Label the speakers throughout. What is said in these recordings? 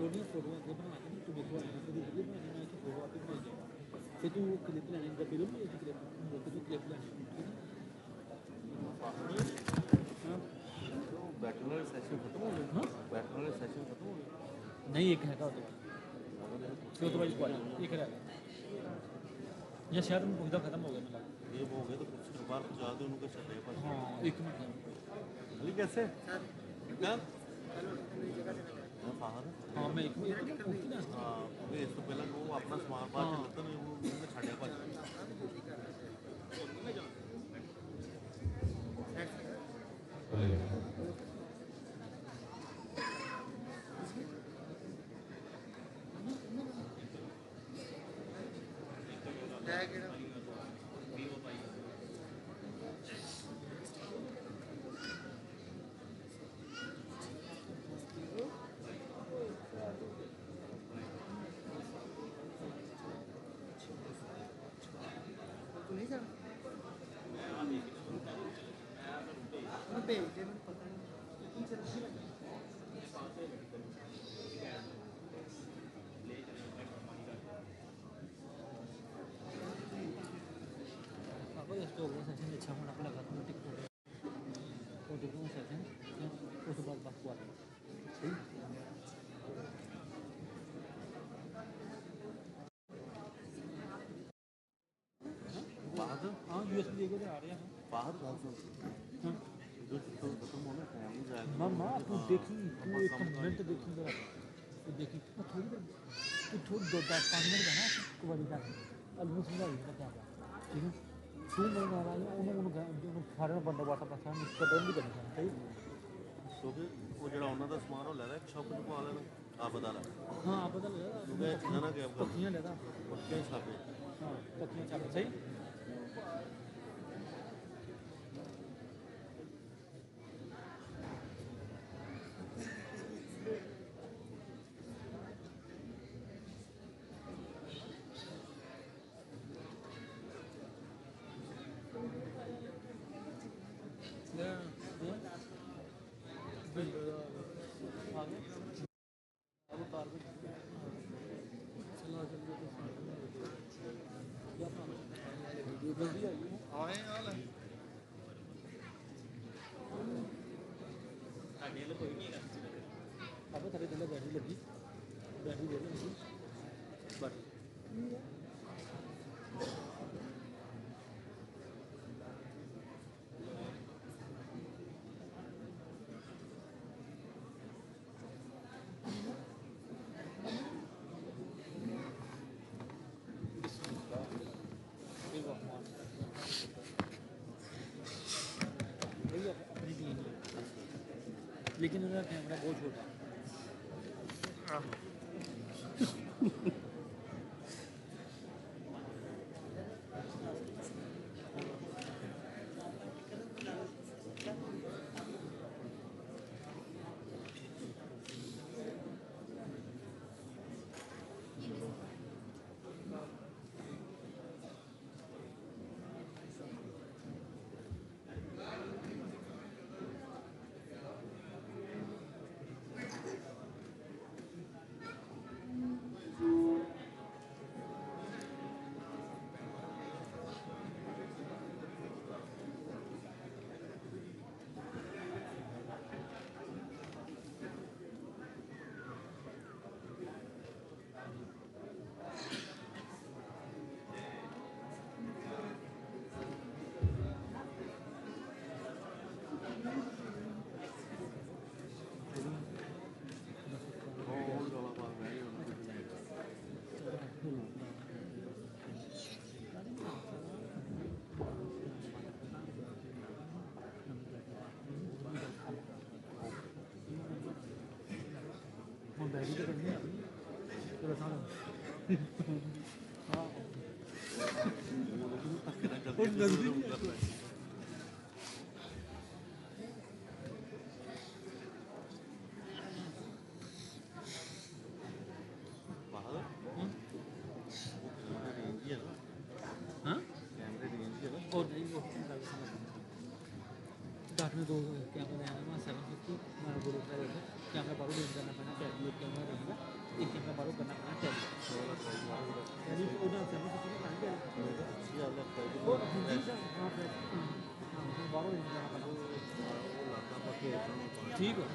Speaker 1: थोड़ियां photo अगर बना के तू देखो कभी वीडियो बनानी मैं तो फोटो आपको भेज दूंगा फिर तू क्लिप लेने का फिर भी एक क्लिप तू क्लिप लेनी ठीक है हाँ
Speaker 2: बैटरी वाले सेशन खत्म हो गए
Speaker 1: हाँ
Speaker 2: बैटरी वाले सेशन खत्म हो गए
Speaker 1: नहीं एक हैगा तो फिर तो भाई कॉल एक है या शायद मैं पूछता खत्म हो गया मतलब
Speaker 2: ये हो गए तो कुछ बाहर पहुंचा दे उनको चले पास
Speaker 1: हाँ एक मिनट
Speaker 2: अली कैसे क्या बाहर
Speaker 1: हाँ मैं एक मिनट पूछती ना
Speaker 2: हाँ इस तो पहले वो अपना सामान बाहर चलता नहीं वो उन्होंने छाड़िया पास
Speaker 1: स्टोर में सेशन अच्छा होना पड़ेगा तो टिकट वो देखो सेशन उस बाद बात हुआ सही
Speaker 2: बाहर
Speaker 1: हाँ यूएसबी देखो तो आ रहे हैं
Speaker 2: बाहर हाँ जो तो खत्म होना फैमिली जाएगा
Speaker 1: मामा तू देखी तू एक मिनट देखी जरा तू देखी थोड़ी देर तू थोड़ी 2-5 मिनट का ना कुवारी का अलगू समझा देगा क्या ठीक है तू मैं आ रहा है ਉਹਨੂੰ ਸਾਰਿਆਂ ਨੂੰ ਬੰਦਾ ਵਾਟਾ ਪਾਸਾ ਨੂੰ ਕਦਰ ਨਹੀਂ ਕਰਨੀ ਸਹੀ
Speaker 2: ਕਿਉਂਕਿ ਉਹ ਜਿਹੜਾ ਉਹਨਾਂ ਦਾ ਸਮਾਨ ਉਹ ਲੈਦਾ ਇੱਕ ਸ਼ੌਪ ਚ ਪਾ ਲੈਣਾ ਆ ਬਤਾ ਲੈ
Speaker 1: ਹਾਂ ਆ ਬਦਲ
Speaker 2: ਕਿਉਂਕਿ ਇਹਨਾਂ ਨਾਲ ਗੈਪ ਕਰ
Speaker 1: ਪੱਕੀਆਂ ਲੈਦਾ
Speaker 2: ਪੱਕੇ ਛਾਪੇ
Speaker 1: ਹਾਂ ਪੱਕੀਆਂ ਛਾਪ ਸਹੀ अब थोड़ी देर बैटरी लगी बैटरी दे लगी बट अपनी टीम लेकिन उनका कैमरा बहुत छोटा बैटरी तो करनी है तो बता हाँ और नहीं वो 10 में 2 कैमरे हैं ना 750 मैं बोल रहा था कैमरा बाहरों रेंज करना पैना टैली एक कैमरा रहेगा एक कैमरा बाहरों करना पैना टैली टैली ਉਹਦਾ ਸਰਵਿਸ ਤੁਸੀਂ ਨਹੀਂ ਕਰਾਂਗੇ
Speaker 2: ਅੱਛੀ ਗੱਲ ਹੈ
Speaker 1: ਉਹ ਦੂਜੀ ਹਾਂ ਬਾਹਰੋਂ ਰੇਂਜ ਕਰਨਾ ਪੈਣਾ
Speaker 2: ਉਹ ਲਾਤਾ ਪੱਕੇ
Speaker 1: ਠੀਕ ਹੈ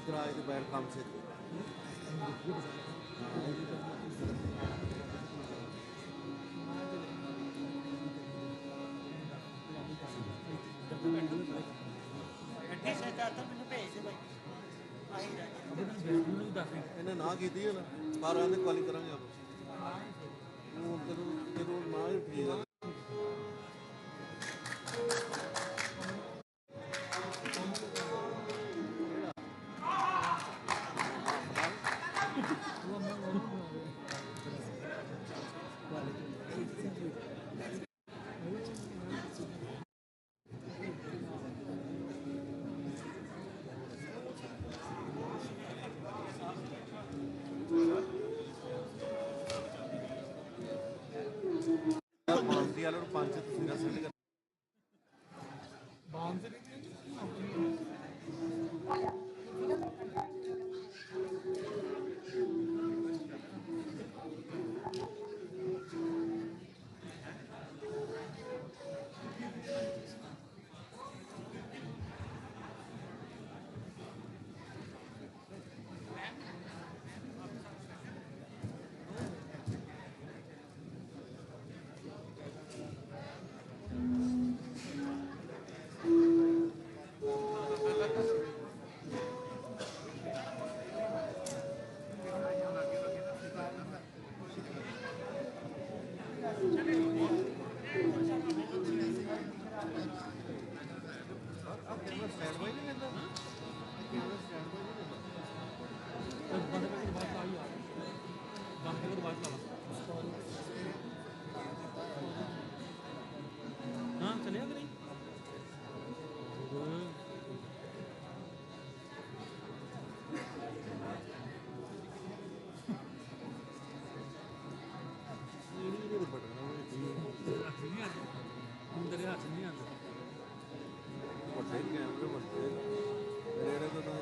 Speaker 2: इधर आए थे बैठ काम से ਇਹਨੇ ਨਾ ਕੀਤੀ ਹੈ ਨਾ ਬਾਹਰ ਆਂਦੇ ਕਾਲਿੰਗ ਕਰਾਂਗੇ ਆਪ ਉਹ ਜਦੋਂ ਨਾ ਹੀ ਠੀਕ ਹੈ ਮਾਨਸੀ ਵਾਲੇ ਨੂੰ ਪੰਜ ਤਸਵੀਰਾਂ ਸੈਂਡ ਕਰ ਵੱਡੇ ਕੈਮਰੇ ਵੱਡੇ ਰੇੜੇ ਤੋਂ ਤਾਂ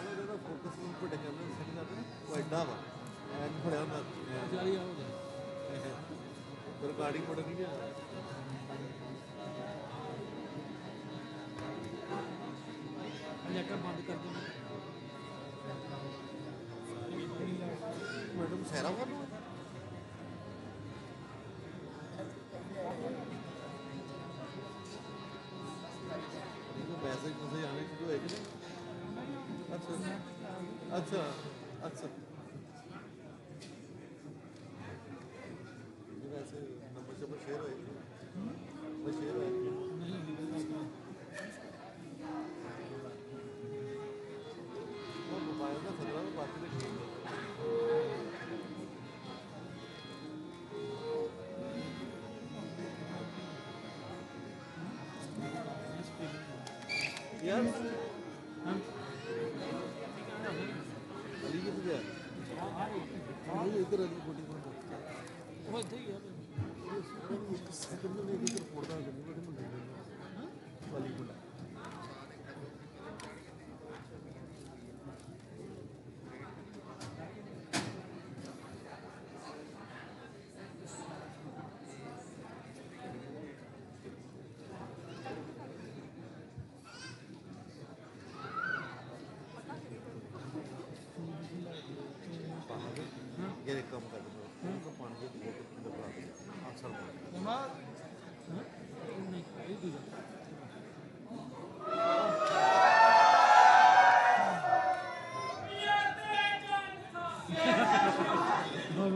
Speaker 2: ਇਹਦਾ ਫੋਕਸ ਨੂੰ ਵੱਡੇ ਕੈਮਰੇ ਸੈੱਟ ਕਰਦੇ ਉਹ ਐਡਾ ਵਾ ਐਨ ਫੜਿਆ ਹੁੰਦਾ ਰਿਕਾਰਡਿੰਗ ਬੜਾ ਨਹੀਂ ਆ
Speaker 1: ਲੈਟਰ ਬੰਦ ਕਰ ਦਿੰਦੇ
Speaker 2: ਮੈਡਮ ਸਹਿਰਾ ਵਾਲੂ मैसेज मैसेज आने शुरू है कि नहीं अच्छा अच्छा अच्छा वैसे नंबर जब शेयर होएगी शेयर होएगी वो मोबाइल का खतरा में बात नहीं यार अली किधर गया अली इधर अली बोटी कौन वो इधर ही है एक सेकंड में इधर फोड़ता है बड़े मुंडे अली बोला ये कम कर दो तो पानी की बोतल में भरा दो अक्सर
Speaker 1: ਹਾਂ